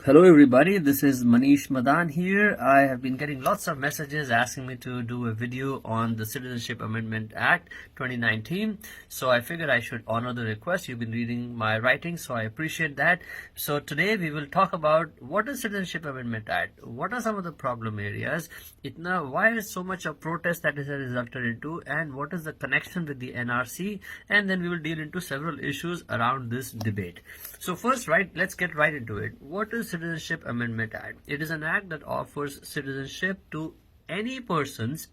Hello everybody, this is Manish Madan here. I have been getting lots of messages asking me to do a video on the Citizenship Amendment Act 2019. So I figured I should honor the request. You've been reading my writing, so I appreciate that. So today we will talk about what is Citizenship Amendment Act, what are some of the problem areas, why is so much of protest that is resulted into, and what is the connection with the NRC, and then we will deal into several issues around this debate. So first, let's get right into it. What is Citizenship Amendment Act? It is an act that offers citizenship to any persons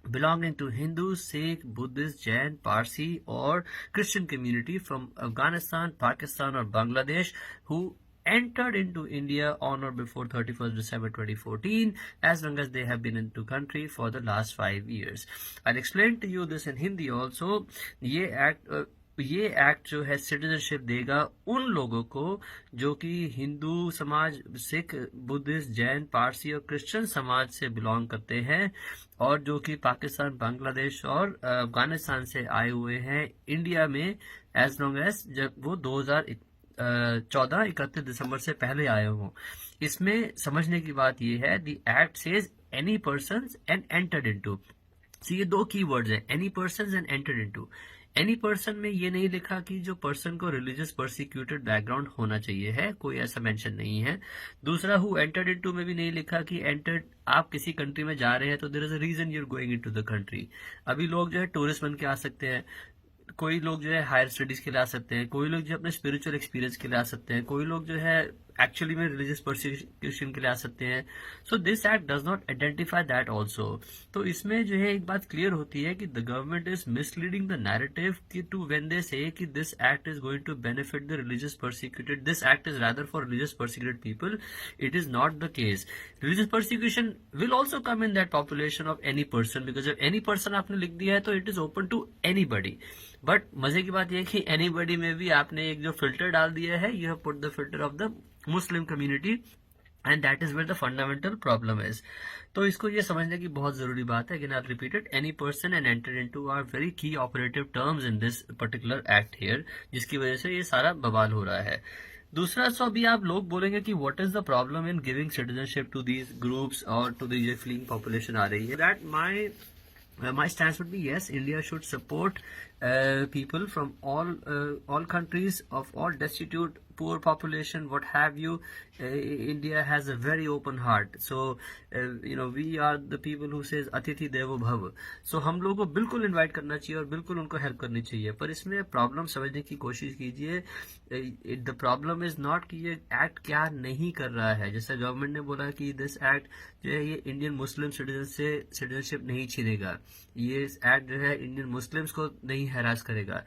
belonging to Hindu, Sikh, Buddhist, Jain, Parsi or Christian community from Afghanistan, Pakistan or Bangladesh who entered into India on or before 31st December 2014 as long as they have been into country for the last 5 years. I'll explain to you this in Hindi also. ये act जो है citizenship देगा उन लोगों को जो कि हिंदू समाज, सिख, बुद्धिस्ट, जैन, पारसी और क्रिश्चियन समाज से बिलोंग करते हैं और जो कि पाकिस्तान, बांग्लादेश और अफगानिस्तान से आए हुए हैं इंडिया में एज लॉन्ग एज जब वो 2014 31 दिसंबर से पहले आए हों। इसमें समझने की बात ये है, the act says any person and entered into. ये दो कीवर्ड्स हैं, any person and entered into. Any person में ये नहीं लिखा कि जो पर्सन को रिलीजियस परसिक्यूटेड बैकग्राउंड होना चाहिए है, कोई ऐसा मेंशन नहीं है। दूसरा, हु एंटर्ड इनटू में भी नहीं लिखा कि एंटर्ड आप किसी कंट्री में जा रहे हैं तो there is a reason you are going into the country. अभी लोग जो है टूरिस्ट बन के आ सकते हैं, कोई लोग जो है हायर स्टडीज के लिए आ सकते हैं, कोई लोग जो अपने स्पिरिचुअल एक्सपीरियंस के लिए आ सकते हैं, कोई लोग जो है एक्चुअली में रिलीजियस परसिक्यूशन के लिए आ सकते हैं। So this act does not identify that also. तो इसमें जो है एक बात क्लियर होती है कि the government is misleading the narrative कि टू व्हेन दे से कि this act is going to benefit the religious persecuted, this act is rather for religious persecuted people. It is not the case. Religious persecution will also come in that population of any person, because जब any person आपने लिख दिया है तो it is open to anybody. But मजे की बात यह है कि एनीबडी में भी आपने एक जो फिल्टर डाल दिया है, you have put the filter of the Muslim community and that is where the fundamental problem is. तो इसको ये समझने की बहुत जरूरी बात है। Again I repeat it, any person and enter into are very key operative terms in this particular act here, जिसकी वजह से ये सारा बवाल हो रहा है। दूसरा, सो अभी आप लोग बोलेंगे कि what is the problem in giving citizenship to these groups और टू दी जो फ्लीइंग पॉपुलेशन आ रही है। That my stance would be yes, India should support people from all countries of all destitute, poor population, what have you. India has a very open heart, so we are the people who says अतिथि देवो भव। so हम लोगों को बिल्कुल invite करना चाहिए और बिल्कुल उनको हेल्प करनी चाहिए। पर इसमें प्रॉब्लम समझने की कोशिश कीजिए। द प्रॉब्लम इज नॉट कि ये एक्ट क्या नहीं कर रहा है। जैसे गवर्नमेंट ने बोला कि दिस एक्ट जो है ये इंडियन मुस्लिम सिटीजन से सिटीजनशिप नहीं छीनेगा, ये एक्ट जो है इंडियन मुस्लिम्स को नहीं हैरास करेगा।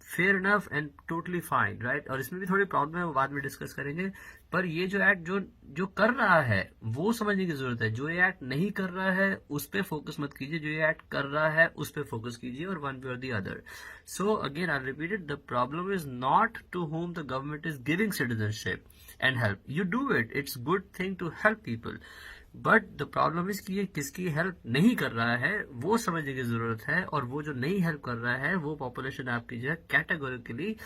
Fair enough and totally fine, right. और इसमें भी थोड़ी प्रॉब्लम है, वो बाद में डिस्कस करेंगे। पर ये जो एक्ट जो कर रहा है वो समझने की जरूरत है। जो ये एक्ट नहीं कर रहा है उस पर फोकस मत कीजिए, जो ये एक्ट कर रहा है उस पर फोकस कीजिए, और वन वे और the other. So again I repeat it, the problem is not to home the government is giving citizenship and help. You do it, it's good thing to help people, but the problem is कि ये किसकी help नहीं कर रहा है वो समझने की जरूरत है। और वो जो नहीं हेल्प कर रहा है वो पॉपुलेशन आपकी जो है कैटेगोरिकली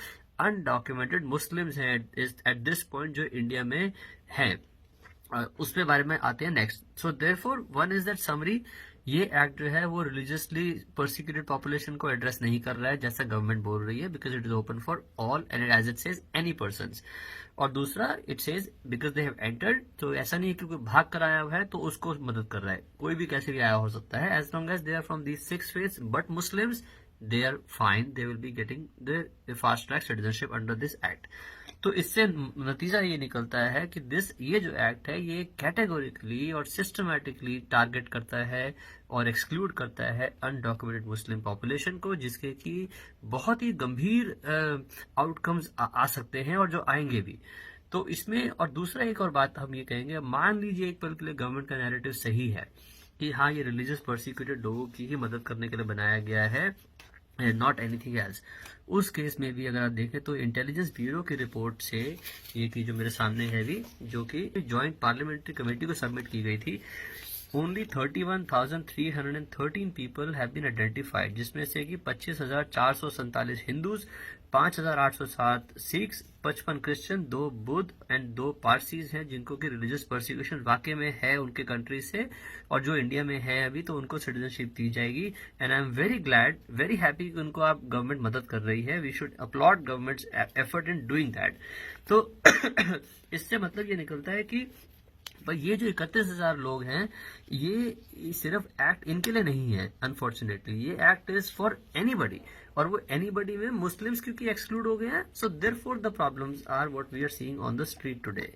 अनडॉक्यूमेंटेड मुस्लिम्स हैं एट दिस पॉइंट, जो इंडिया में हैं। उसके बारे में आते हैं next. So therefore one is that summary, ये एक्ट जो है वो रिलीजियसली परसिक्यूटेड पॉपुलेशन को एड्रेस नहीं कर रहा है जैसा गवर्नमेंट बोल रही है, because it is open for all and as it says any persons. और दूसरा, it says because they have entered, तो ऐसा नहीं है कि कोई भाग कर आया हुआ है तो उसको मदद कर रहा है, कोई भी कैसे भी आया हो सकता है। As long as they are from these 6 faiths but Muslims, they are fine, they will be getting the fast track citizenship under this act। तो इससे नतीजा ये निकलता है कि ये जो एक्ट है ये कैटेगोरिकली और सिस्टमैटिकली टारगेट करता है और एक्सक्लूड करता है अनडॉक्यूमेंटेड मुस्लिम पॉपुलेशन को, जिसके कि बहुत ही गंभीर आउटकम्स आ सकते हैं और जो आएंगे भी। तो इसमें और दूसरा एक और बात हम ये कहेंगे, मान लीजिए एक पल के लिए गवर्नमेंट का नैरेटिव सही है कि हाँ ये रिलीजियस परसिक्यूटेड लोगों की ही मदद करने के लिए बनाया गया है, नॉट एनीथिंग एल्स। उस केस में भी अगर आप देखें तो इंटेलिजेंस ब्यूरो की रिपोर्ट से, ये की जो मेरे सामने है भी, जो कि ज्वाइंट पार्लियामेंट्री कमेटी को सबमिट की गई थी, only 31,313 people have been identified, जिसमें से कि 25,447 हिंदूज, 5,807 सिख्स, 55 क्रिश्चियन, 2 बुद्ध एंड 2 पारसीज हैं जिनको कि रिलीजियस परसिक्यूशन वाकई में है उनके कंट्री से, और जो इंडिया में है अभी तो उनको सिटीजनशिप दी जाएगी. And I am very glad, very happy कि उनको आप गवर्नमेंट मदद कर रही है. We should uphold government's effort in doing that. तो इससे मतलब ये निकलता है कि भाई ये जो 31,000 लोग हैं ये सिर्फ एक्ट इनके लिए नहीं है. अनफॉर्चुनेटली ये एक्ट इज फॉर एनीबडी, और वो एनीबडी में मुस्लिम्स क्योंकि एक्सक्लूड हो गए हैं. So therefore the problems are what we are seeing on the street today.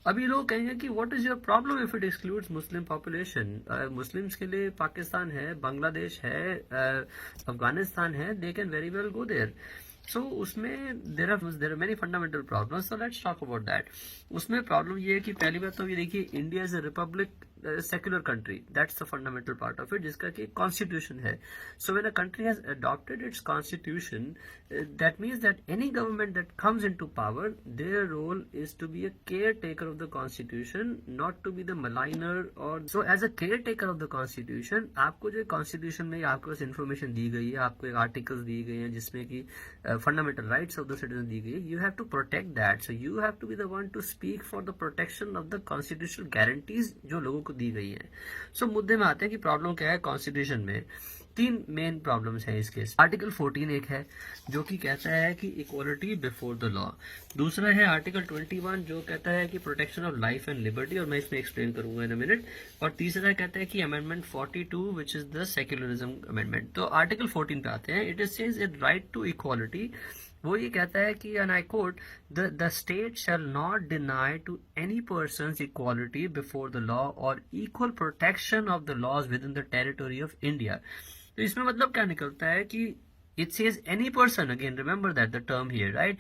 अभी लोग कहेंगे कि what is your problem if it excludes Muslim population. Muslims के लिए पाकिस्तान है, बांग्लादेश है, अफगानिस्तान है, they can very well go there. So उसमें there are many fundamental problems. So let's talk about that. उसमें प्रॉब्लम ये है कि पहली बात तो ये देखिए, India is a republic, secular country. That's the fundamental part of it, जिसका कि कॉन्स्टिट्यूशन है. So when a country has adopted its constitution, that means that any government that comes into power, their role is to be a caretaker of the constitution, not to be the maligner. और so as a caretaker of the constitution, आपको जो constitution में आपको बस information दी गई है, आपको एक आर्टिकल्स दिए गए हैं जिसमें कि fundamental rights of the citizen दी गई है. You have to protect that. So you have to be the one to speak for the protection of the constitutional guarantees जो लोगों को दी गई है. सो मुद्दे में आते हैं कि प्रॉब्लम क्या है कॉन्स्टिट्यूशन में. 3 मेन प्रॉब्लम्स हैं इस केस. आर्टिकल 14 एक है जो कि कहता है कि इक्वालिटी बिफोर द लॉ. दूसरा है आर्टिकल 21 जो कहता है कि protection of life and liberty, और मैं इसमें एक्सप्लेन करूंगा इन अ मिनट. और तीसरा कहता है कि amendment 42 which is the secularism amendment. तो आर्टिकल 14 पे आते हैं. It is says it right to equality. वो ये कहता है कि and I quote, the state shall not deny to any person equality before the law और equal protection of the laws within the territory of India. तो इसमें मतलब क्या निकलता है कि it says any person, again remember that the term here, right?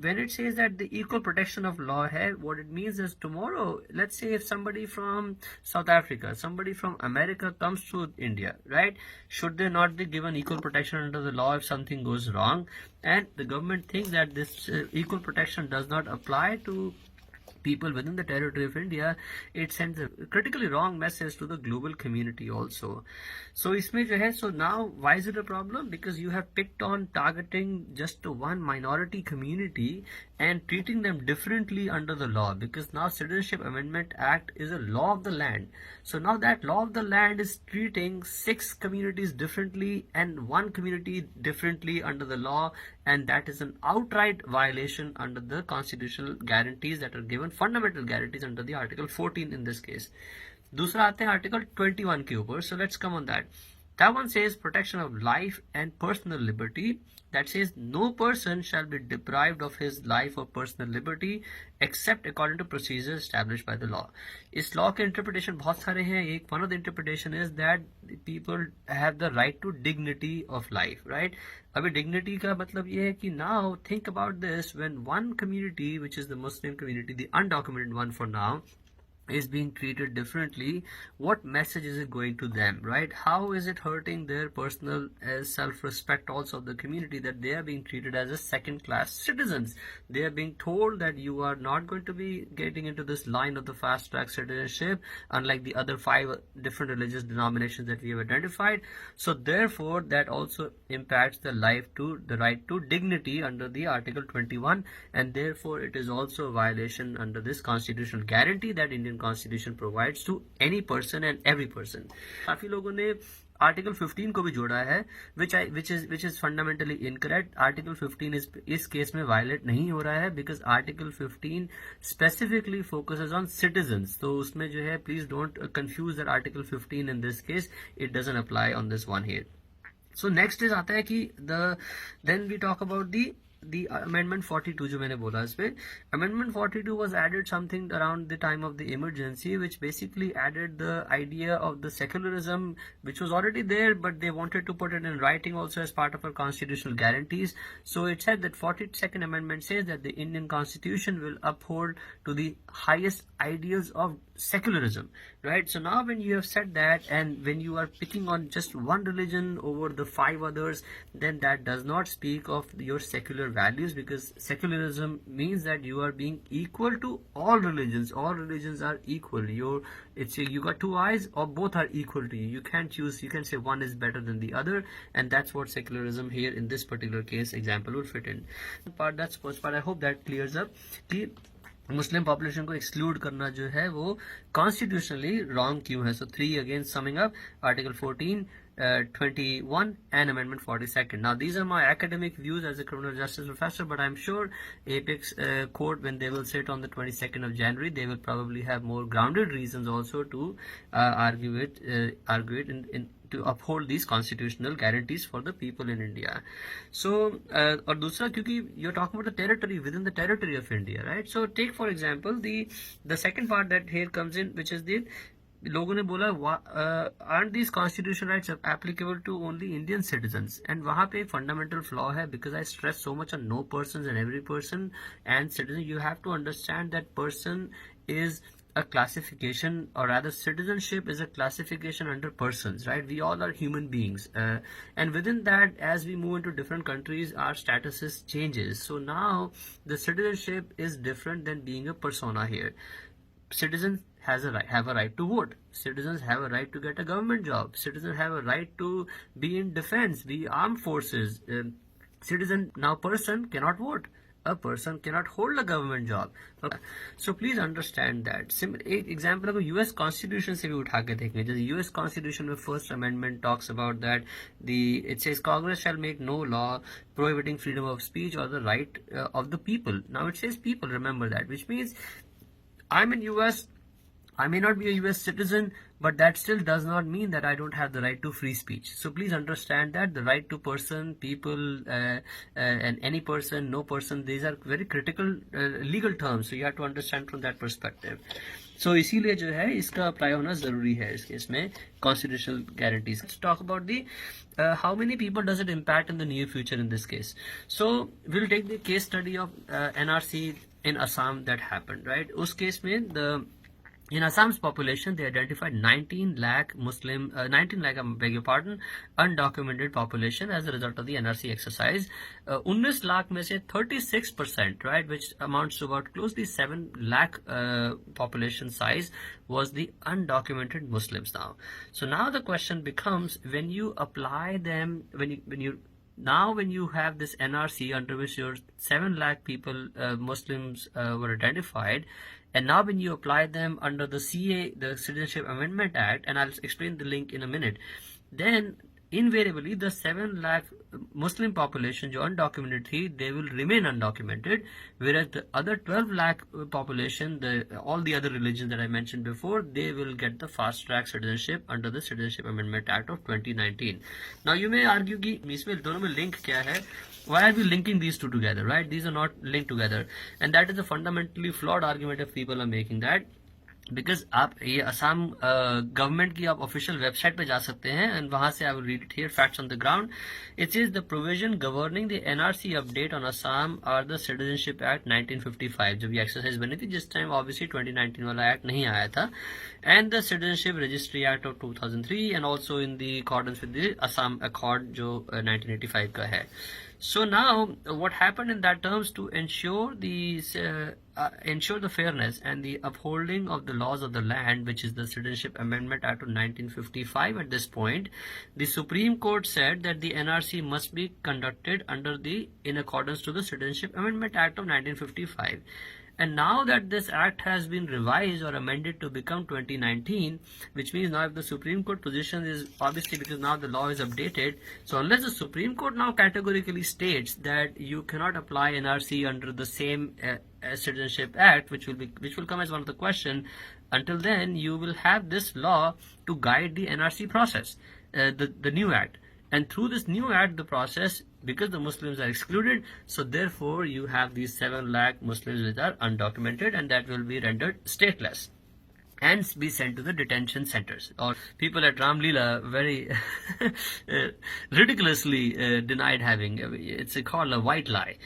When it says that the equal protection of law hai, what it means is tomorrow, let's say if somebody from South Africa, somebody from America comes to India, right? Should they not be given equal protection under the law if something goes wrong? And the government thinks that this equal protection does not apply to people within the territory of India. It sends a critically wrong message to the global community also. So इसमें जो है, so now why is it a problem? Because you have picked on targeting just one minority community and treating them differently under the law, because now Citizenship Amendment Act is a law of the land. So now that law of the land is treating 6 communities differently and 1 community differently under the law, and that is an outright violation under the constitutional guarantees that are given, fundamental guarantees under the article 14 in this case. दूसरा आते हैं article 21 के ऊपर. So let's come on that. That one says protection of life and personal liberty. That says no person shall be deprived of his life or personal liberty except according to procedures established by the law. इस law के interpretation बहुत सारे हैं. एक one of the interpretation is that people have the right to dignity of life, right? अभी dignity का मतलब ये है कि now think about this, when one community, which is the Muslim community, the undocumented one for now, is being treated differently, what message is it going to them, right? How is it hurting their personal self-respect also of the community, that they are being treated as a second-class citizens? They are being told that you are not going to be getting into this line of the fast-track citizenship, unlike the other 5 different religious denominations that we have identified. So therefore that also impacts the right to dignity under the article 21, and therefore it is also a violation under this constitutional guarantee that Indian Constitution provides to any person and every person. काफी लोगों ने article 15 को भी जोड़ा है, which is fundamentally incorrect. Article 15 इस case में violet नहीं हो रहा है, because article 15 specifically focuses on citizens. तो उसमें जो है, please don't confuse that article 15 in this case. It doesn't apply on this one here. So next is आता है कि then we talk about the amendment 42 जो मैंने बोला इसमें. Amendment 42 was added something around the time of the emergency, which basically added the idea of the secularism, which was already there, but they wanted to put it in writing also as part of our constitutional guarantees. So it said that 42nd amendment says that the Indian Constitution will uphold to the highest ideals of secularism, right? So now when you have said that, and when you are picking on just one religion over the 5 others, then that does not speak of your secular values, because secularism means that you are being equal to all religions. All religions are equal. You got two eyes, or both are equal to you. You can't choose. You can say one is better than the other, and that's what secularism here in this particular case example would fit in. That's first part. I hope that clears up. Muslim population को exclude करना जो है वो constitutionally wrong क्यों है. सो 3 again summing up article 14, 21 and amendment 42nd. Now these are my academic views as a criminal justice professor, but I'm sure Apex court, when they will sit on the 22nd of January, they will probably have more grounded reasons also to argue it in to uphold these constitutional guarantees for the people in India. So और दूसरा, क्योंकि you're talking about the territory within the territory of India, right? So take for example the second part that here comes in, which is the लोगों ने बोला aren't these constitutional rights applicable to only Indian citizens? And वहाँ पे एक fundamental flaw है, because I stress so much on no persons and every person and citizen. You have to understand that person is a classification, or rather citizenship is a classification under persons, right? We all are human beings, and within that, as we move into different countries, our status changes. So now the citizenship is different than being a persona here. Citizens have a right to vote. Citizens have a right to get a government job. Citizens have a right to be in defense, be armed forces. Citizen, now person cannot vote. A person cannot hold a government job. Okay. So please understand that. एक example अगर US Constitution से भी उठा के देखेंगे, जैसे US Constitution में First Amendment talks about that it says Congress shall make no law prohibiting freedom of speech or the right of the people. Now it says people, remember that, which means I'm in US. I may not be a US citizen, but that still does not mean that I don't have the right to free speech. So please understand that the right to person, people, and any person, no person, these are very critical legal terms. So you have to understand from that perspective. So इसीलिए जो है इसका apply होना जरूरी है इस case में constitutional guarantees. Let's talk about the how many people does it impact in the near future in this case. So we'll take the case study of NRC in Assam that happened, right? उस case में in Assam's population, they identified 19 lakh Muslim, 19 lakh, I beg your pardon, undocumented population as a result of the NRC exercise. 19 lakh में से 36%, right, which amounts to about closely 7 lakh population size, was the undocumented Muslims now. So now the question becomes, when you apply them, when you have this NRC under which your 7 lakh people, Muslims were identified, and now when you apply them under the CA, the Citizenship Amendment Act, and I'll explain the link in a minute, then invariably the 7 lakh Muslim population जो undocumented थी, they will remain undocumented, whereas the other 12 lakh population, all the other religions that I mentioned before, they will get the fast track citizenship under the Citizenship Amendment Act of 2019. Now you may argue कि इसमें दोनों में link क्या है? Why are we linking these two together, right? These are not linked together, and that is a fundamentally flawed argument if people are making that. Because आप ये Assam government की आप ऑफिशियल वेबसाइट पे जा सकते हैं, एंड वहां से I will read it here, facts on the ground. It is the provision governing the NRC update on Assam और द सिटीजनशिप एक्ट 1955, जब ये एक्सरसाइज बनी थी, जिस टाइम ऑब्वियसली 2019 वाला एक्ट नहीं आया था, and the citizenship registry act of 2003, and also in the accordance with the Assam accord जो 1985 का है. So now, what happened in that terms to ensure the fairness and the upholding of the laws of the land, which is the Citizenship Amendment Act of 1955. At this point, the Supreme Court said that the NRC must be conducted in accordance to the Citizenship Amendment Act of 1955. And now that this act has been revised or amended to become 2019, which means now if the Supreme Court position is obviously because now the law is updated, so unless the Supreme Court now categorically states that you cannot apply NRC under the same Citizenship Act, which will come as one of the question, until then you will have this law to guide the NRC process, the new act. And through this new act, the process, because the Muslims are excluded, so therefore you have these 7 lakh Muslims which are undocumented, and that will be rendered stateless. and be sent to the detention centers. Or people at Ramlila very ridiculously denied having, it's called a white lie.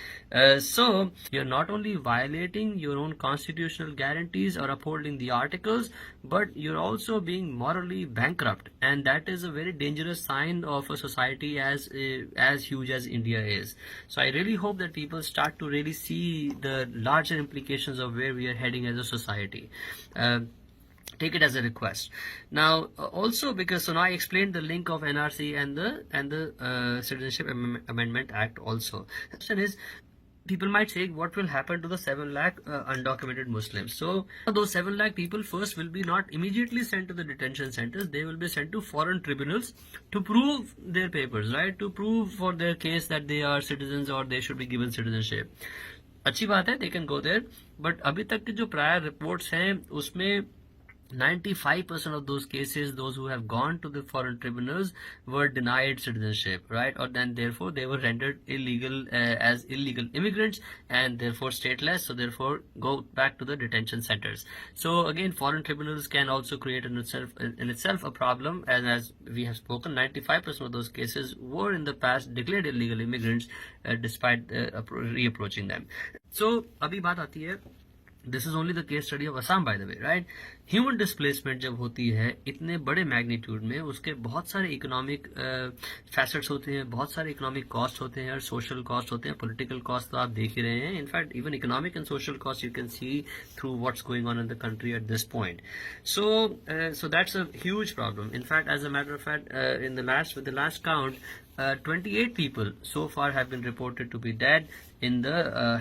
So you're not only violating your own constitutional guarantees or upholding the articles, but you're also being morally bankrupt, and that is a very dangerous sign of a society as huge as India is. So I really hope that people start to really see the larger implications of where we are heading as a society. Take it as a request. Now, also because so now I explained the link of NRC and the Citizenship Amendment Act also. The question is, people might say, what will happen to the 7 lakh undocumented Muslims? So those 7 lakh people first will be not immediately sent to the detention centers. They will be sent to foreign tribunals to prove their papers, right? To prove for their case that they are citizens or they should be given citizenship. अच्छी बात है, they can go there. But अभी तक की जो prior reports हैं उसमें 95% of those cases, those who have gone to the foreign tribunals were denied citizenship, right? Or then therefore they were rendered illegal as illegal immigrants and therefore stateless, so therefore go back to the detention centers. So again, foreign tribunals can also create in itself a problem, and as we have spoken, 95% of those cases were in the past declared illegal immigrants despite reapproaching them. So abhi baat aati hai, this is only the case study of Assam, by the way, right? Human displacement जब होती है इतने बड़े magnitude में, उसके बहुत सारे economic facets होते हैं, बहुत सारे इकोनॉमिक कॉस्ट होते हैं और सोशल कॉस्ट होते हैं, पॉलिटिकल कॉस्ट तो आप देख ही रहे हैं. In fact even economic and social cost you can see through what's going on in the country at this point. So that's a huge problem. In fact, as a matter of fact, with the last count, 28 people so far have been reported to be dead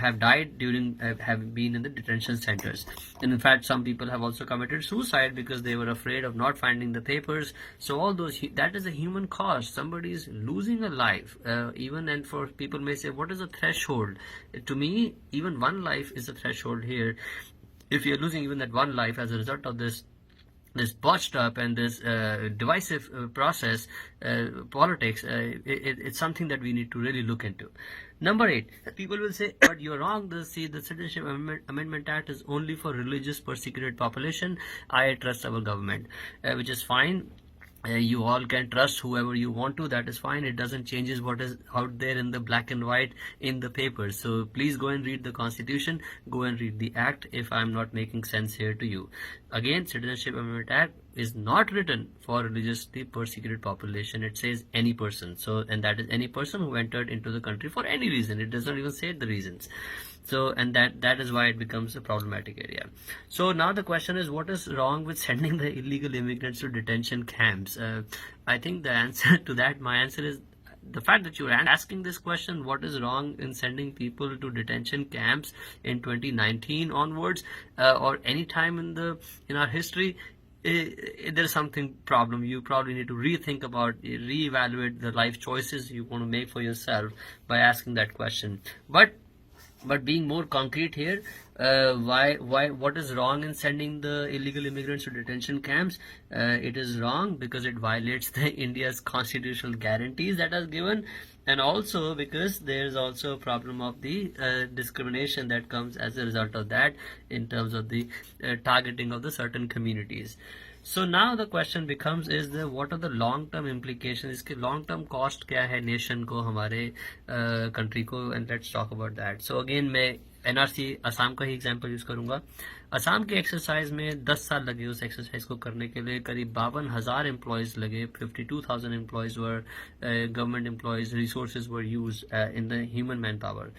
have died during have been in the detention centers. And in fact, some people have also committed suicide because they were afraid of not finding the papers. So all those, that is a human cost. Somebody is losing a life, even. And for people may say, what is a threshold? To me, even one life is a threshold here. If you're losing even that one life as a result of this botched up and this divisive process, politics, it's something that we need to really look into. Number 8, people will say, but you're wrong. The Citizenship Amendment Act is only for religious persecuted population. I trust our government, which is fine. You all can trust whoever you want to, that is fine. It doesn't change what is out there in the black and white in the papers. So please go and read the Constitution, go and read the Act if I'm not making sense here to you. Again, Citizenship Amendment Act is not written for religiously persecuted population. It says any person. So, and that is any person who entered into the country for any reason. It doesn't even say the reasons. So, and that is why it becomes a problematic area. So now the question is, what is wrong with sending the illegal immigrants to detention camps? I think the answer to that, my answer is the fact that you're asking this question, what is wrong in sending people to detention camps in 2019 onwards, or any time in our history, there's something problem. You probably need to rethink about, reevaluate the life choices you want to make for yourself by asking that question. But being more concrete here, what is wrong in sending the illegal immigrants to detention camps? It is wrong because it violates India's constitutional guarantees that are given, and also because there's also a problem of the discrimination that comes as a result of that in terms of the targeting of the certain communities. So now the question becomes, what are the long-term implications? इसके long-term cost क्या है nation को, हमारे country को, and let's talk about that. So again, मैं NRC Assam का ही example use करूंगा. असम के एक्सरसाइज में 10 साल लगे उस एक्सरसाइज को करने के लिए. करीब 52,000 एम्प्लॉयज लगे. 52,000 employees were government employees. Resources were use in the human man power.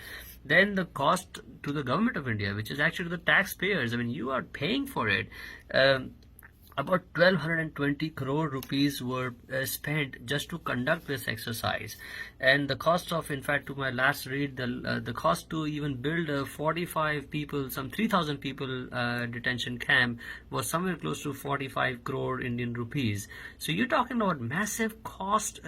Then the cost to the government of India, which is actually the taxpayers, I mean, you are paying for it. About 1,220 crore rupees were spent just to conduct this exercise, and the cost of, in fact, to my last read, the cost to even build a 45 people, some 3,000 people detention camp was somewhere close to 45 crore Indian rupees. So you're talking about massive cost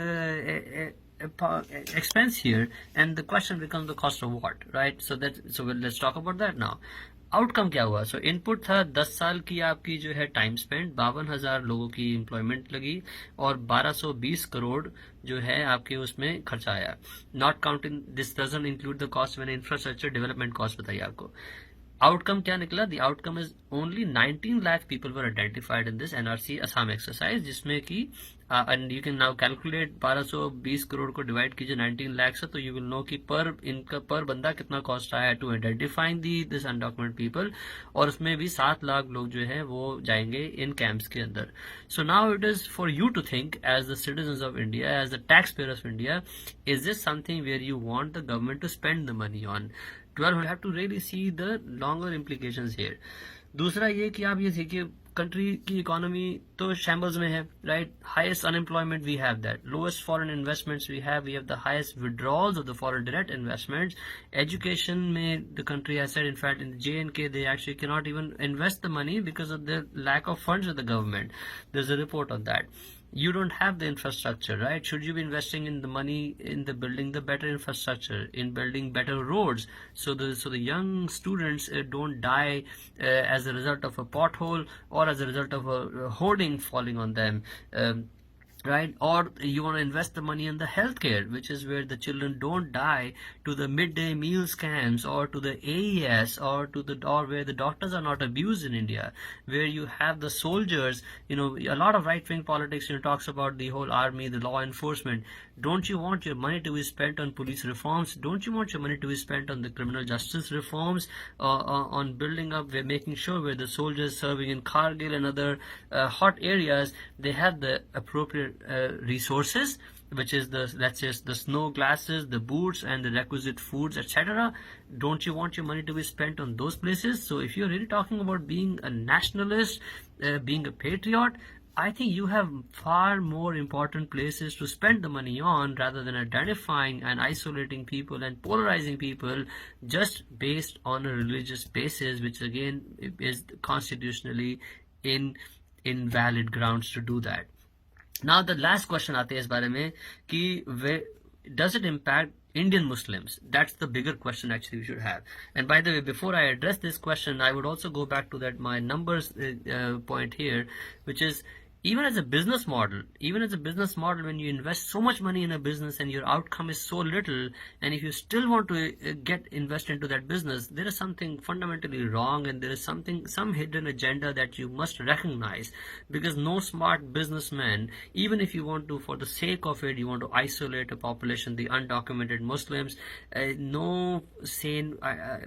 expense here, and the question becomes the cost of what, right? So let's talk about that now. Outcome क्या हुआ? सो input था 10 साल की आपकी जो है time spend, 52,000 लोगों की एम्प्लॉयमेंट लगी और 1220 करोड़ जो है आपके उसमें खर्चा आया. Not counting, this doesn't include the cost मैंने इंफ्रास्ट्रक्चर डेवलपमेंट कॉस्ट बताई आपको. Outcome क्या निकला? The outcome is only 19 lakh people were identified in this NRC Assam exercise, जिसमें कि and you can now calculate 1220 crore को divide कीजिए 19 lakh से, तो you will know कि per बंदा कितना cost आया to identifying this undocumented people, और उसमें भी 7 लाख लोग जो है वो जाएंगे इन camps के अंदर. So now it is for you to think as the citizens of India, as the taxpayers of India, is this something where you want the government to spend the money on? Well, we have to really see the longer implications here. दूसरा ये कि आप ये देखिए country की economy तो shambles में है, right? Highest unemployment we have that, lowest foreign investments we have the highest withdrawals of the foreign direct investments. Education में the country has said, in fact in JNK they actually cannot even invest the money because of the lack of funds of the government. There's a report on that. You don't have the infrastructure, right? Should you be investing in the money in the building the better infrastructure, in building better roads, so the young students don't die as a result of a pothole or as a result of a hoarding falling on them, right? Or you want to invest the money in the healthcare, which is where the children don't die to the midday meal scams, or to the AES, or where the doctors are not abused in India, where you have the soldiers. A lot of right-wing politics talks about the whole army, the law enforcement. Don't you want your money to be spent on police reforms? Don't you want your money to be spent on the criminal justice reforms, on building up, making sure where the soldiers serving in Kargil and other hot areas, they have the appropriate resources, which is the snow glasses, the boots, and the requisite foods, etc. Don't you want your money to be spent on those places? So if you're really talking about being a nationalist, being a patriot, I think you have far more important places to spend the money on, rather than identifying and isolating people and polarizing people just based on a religious basis, which again is constitutionally invalid grounds to do that. Now the last question आते हैं इस बारे में कि does it impact Indian Muslims? That's the bigger question actually we should have. And by the way, before I address this question, I would also go back to that my numbers point here, which is even as a business model, when you invest so much money in a business and your outcome is so little, and if you still want to invest into that business, there is something fundamentally wrong, and there is some hidden agenda that you must recognize. Because no smart businessman, even if you want to, for the sake of it, you want to isolate a population, the undocumented Muslims, no sane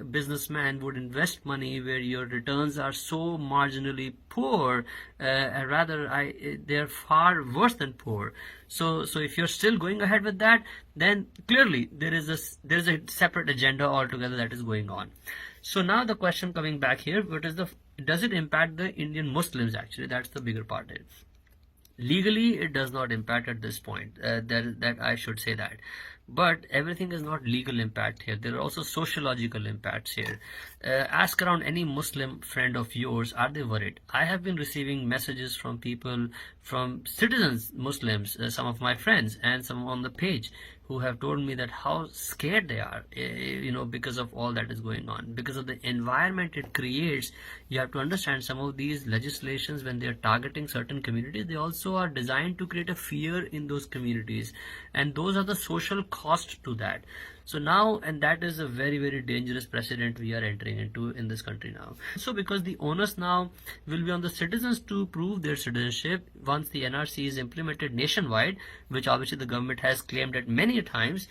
businessman would invest money where your returns are so marginally poor. Rather, they're far worse than poor. So if you're still going ahead with that, then clearly there's a separate agenda altogether that is going on. So now the question coming back here, does it impact the Indian Muslims? Actually, that's the bigger part here. Legally, it does not impact at this point. That I should say that. But everything is not legal impact here. There are also sociological impacts here. Ask around any Muslim friend of yours, are they worried? I have been receiving messages from people, from citizens, Muslims, some of my friends, and some on the page, who have told me that how scared they are, because of all that is going on, because of the environment it creates. You have to understand, some of these legislations, when they are targeting certain communities, they also are designed to create a fear in those communities, and those are the social cost to that. So now, and that is a very, very dangerous precedent we are entering into in this country now. So because the onus now will be on the citizens to prove their citizenship once the NRC is implemented nationwide, which obviously the government has claimed at many times.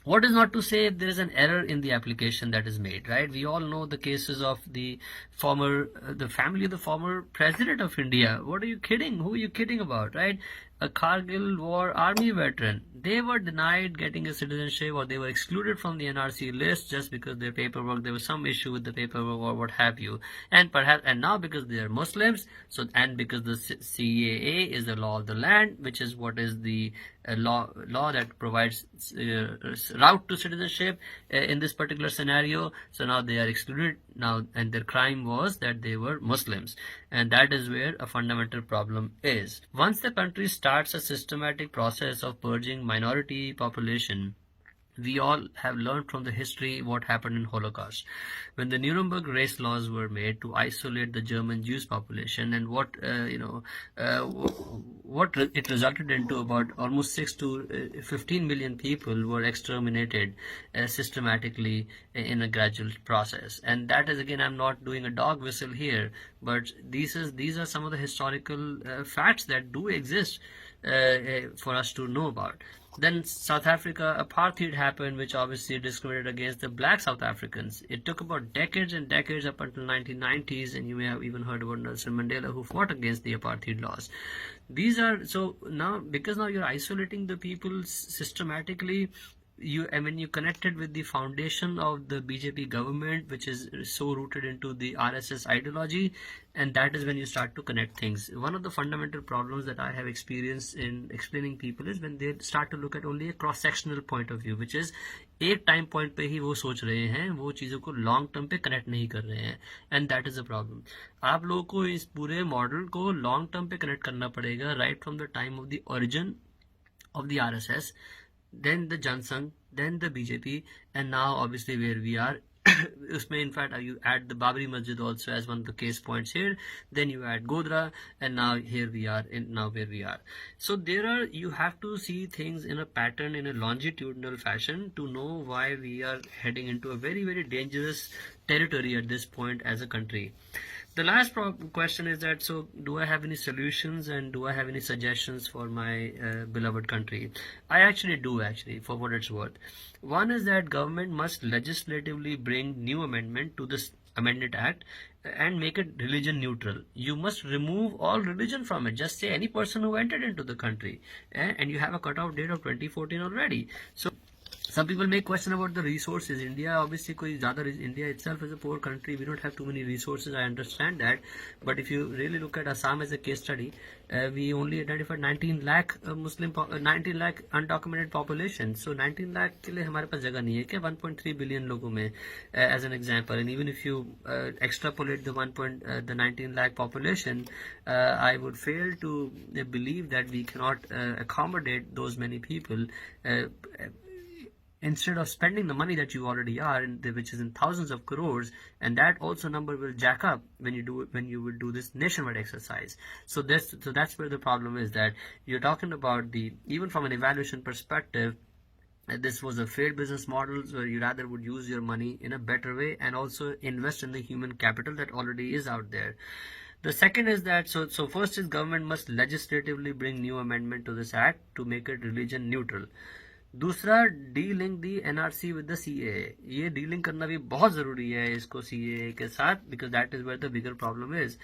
What is not to say if there is an error in the application that is made, right? We all know the cases of the family of the former president of India. What are you kidding? Who are you kidding about, right? A Kargil war army veteran. They were denied getting a citizenship, or they were excluded from the NRC list just because their paperwork, there was some issue with the paperwork or what have you. And now because they are Muslims, and because the CAA is the law of the land, which is what is the law that provides route to citizenship in this particular scenario. So now they are excluded now, and their crime was that they were Muslims, and that is where a fundamental problem is. Once the country starts a systematic process of purging minority population, We all have learned from the history what happened in Holocaust. When the Nuremberg race laws were made to isolate the German Jewish population, and it resulted into, about almost 6 to 15 million people were exterminated systematically in a gradual process. And that is, again, I'm not doing a dog whistle here, but these are some of the historical facts that do exist for us to know about. Then South Africa, apartheid happened, which obviously discriminated against the black South Africans. It took about decades and decades up until 1990s, and you may have even heard about Nelson Mandela, who fought against the apartheid laws. These are, so now, because now you're isolating the people systematically, when you connect it with the foundation of the BJP government, which is so rooted into the RSS ideology, and that is when you start to connect things. One of the fundamental problems that I have experienced in explaining people is when they start to look at only a cross-sectional point of view, which is एक time point पे ही वो सोच रहे हैं, वो चीज़ों को long term पे कनेक्ट नहीं कर रहे हैं, and that is a problem. आप लोगों को इस पूरे मॉडल को लॉन्ग टर्म पे कनेक्ट करना पड़ेगा, right from the time of the origin of the RSS, then the Jansangh, then the BJP, and now obviously where we are. Usme, in fact, you add the Babri Masjid also as one of the case points here. Then you add Godra, and now here we are, now where we are. So you have to see things in a pattern, in a longitudinal fashion, to know why we are heading into a very, very dangerous territory at this point as a country. The last question is that, so do I have any solutions and do I have any suggestions for my beloved country? I actually do, for what it's worth. One is that government must legislatively bring new amendment to this amended act and make it religion neutral. You must remove all religion from it. Just say any person who entered into the country, and you have a cutoff date of 2014 already. So some people may question about the resources. India, obviously, India itself is a poor country. We don't have too many resources. I understand that. But if you really look at Assam as a case study, we only identified 19 lakh 19 lakh undocumented population. So 19 lakh के लिए हमारे पास जगह नहीं है क्या 1.3 billion लोगों में, as an example. And even if you extrapolate the 19 lakh population, I would fail to believe that we cannot accommodate those many people. Instead of spending the money that you already are, which is in thousands of crores, and that also number will jack up when you will do this nationwide exercise. So that's where the problem is, that you're talking about even from an evaluation perspective, this was a failed business model where you rather would use your money in a better way and also invest in the human capital that already is out there. The second is that, so first is government must legislatively bring new amendment to this act to make it religion neutral. दूसरा, delink the NRC with the CAA. ये dealing करना भी बहुत ज़रूरी है इसको CAA के साथ, because that is where the bigger problem is.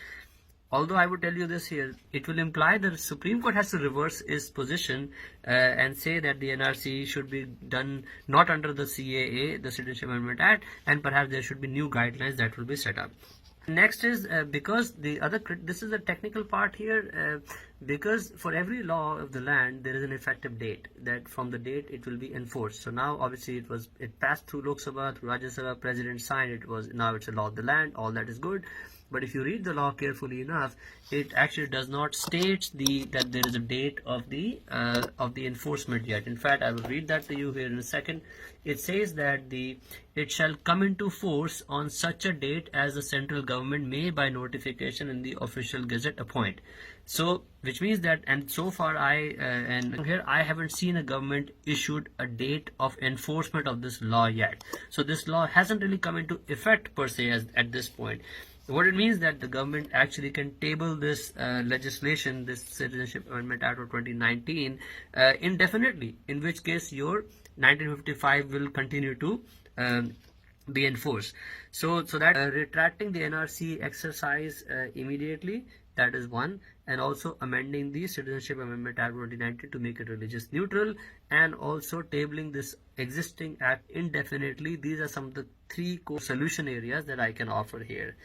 Although I would tell you this here, it will imply that the Supreme Court has to reverse its position and say that the NRC should be done not under the CAA, the Citizenship Amendment Act, and perhaps there should be new guidelines that will be set up. Next is because this is the technical part here, because for every law of the land there is an effective date, that from the date it will be enforced. So now obviously it passed through Lok Sabha, through Rajya Sabha, President signed, now it's a law of the land, all that is good. But if you read the law carefully enough, it actually does not state that there is a date of the enforcement yet. In fact, I will read that to you here in a second. It says that it shall come into force on such a date as the central government may by notification in the official gazette appoint. So, which means that, and so far I haven't seen a government issued a date of enforcement of this law yet. So this law hasn't really come into effect per se at this point. What it means that the government actually can table this legislation, this Citizenship Amendment Act of 2019 indefinitely, in which case your 1955 will continue to be enforced. So that retracting the NRC exercise immediately, that is one, and also amending the Citizenship Amendment Act 2019 to make it religious neutral, and also tabling this existing act indefinitely. These are some of the three core solution areas that I can offer here.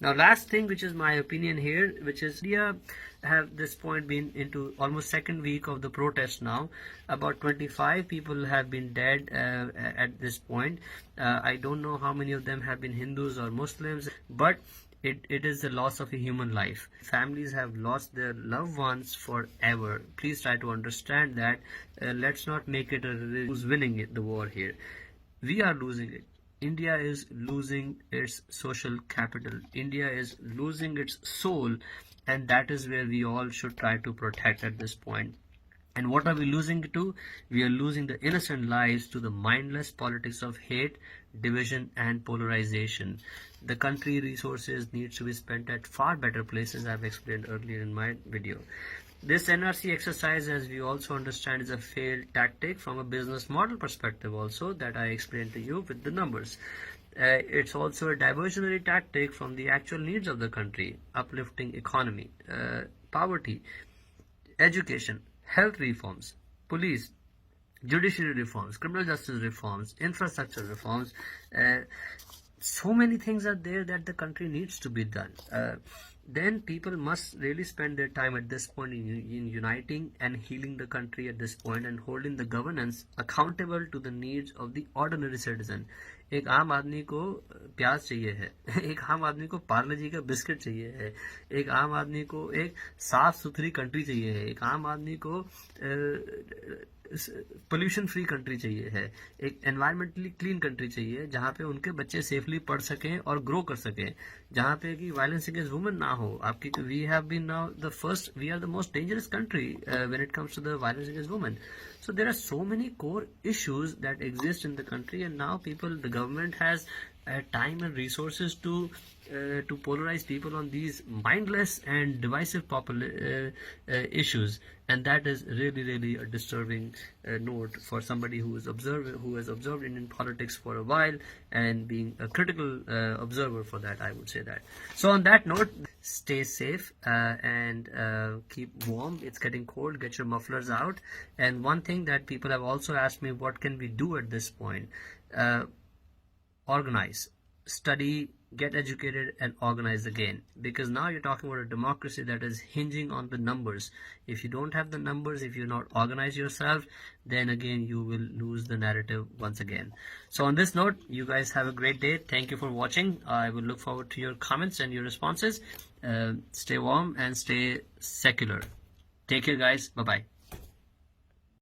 Now, last thing, which is my opinion here, which is India have this point been into almost second week of the protest now. About 25 people have been dead at this point. I don't know how many of them have been Hindus or Muslims, but it is the loss of a human life. Families have lost their loved ones forever. Please try to understand that. Let's not make it who's winning the war here. We are losing it. India is losing its social capital. India is losing its soul, and that is where we all should try to protect at this point. And what are we losing to? We are losing the innocent lives to the mindless politics of hate, division, and polarization. The country resources needs to be spent at far better places, I've explained earlier in my video. This NRC exercise, as we also understand, is a failed tactic from a business model perspective also, that I explained to you with the numbers. It's also a diversionary tactic from the actual needs of the country, uplifting economy, poverty, education, health reforms, police, judiciary reforms, criminal justice reforms, infrastructure reforms. So many things are there that the country needs to be done. Then people must really spend their time at this point in uniting and healing the country at this point, and holding the governance accountable to the needs of the ordinary citizen. एक आम आदमी को प्याज चाहिए है, एक आम आदमी को पार्ले जी का बिस्किट चाहिए है, एक आम आदमी को एक साफ सुथरी कंट्री चाहिए है, एक आम आदमी को पोल्यूशन फ्री कंट्री चाहिए है, एक एनवायरमेंटली क्लीन कंट्री चाहिए जहाँ पे उनके बच्चे सेफली पढ़ सकें और ग्रो कर सकें, जहाँ पे कि वायलेंस अगेंस्ट वुमेन ना हो. आपकी we have been now the first, we are the most dangerous country when it comes to the violence against women. So there are so many core issues that exist in the country, and now the government has time and resources to polarize people on these mindless and divisive issues, and that is really a disturbing note for somebody who has observed Indian politics for a while and being a critical observer for that, I would say that. So on that note, stay safe and keep warm. It's getting cold. Get your mufflers out. And one thing that people have also asked me, what can we do at this point? Organize, study, get educated, and organize again, because now you're talking about a democracy that is hinging on the numbers. If you don't have the numbers, if you not organize yourself, then again you will lose the narrative once again. So on this note, you guys have a great day. Thank you for watching. I will look forward to your comments and your responses. Stay warm and stay secular. Take care, guys. Bye bye.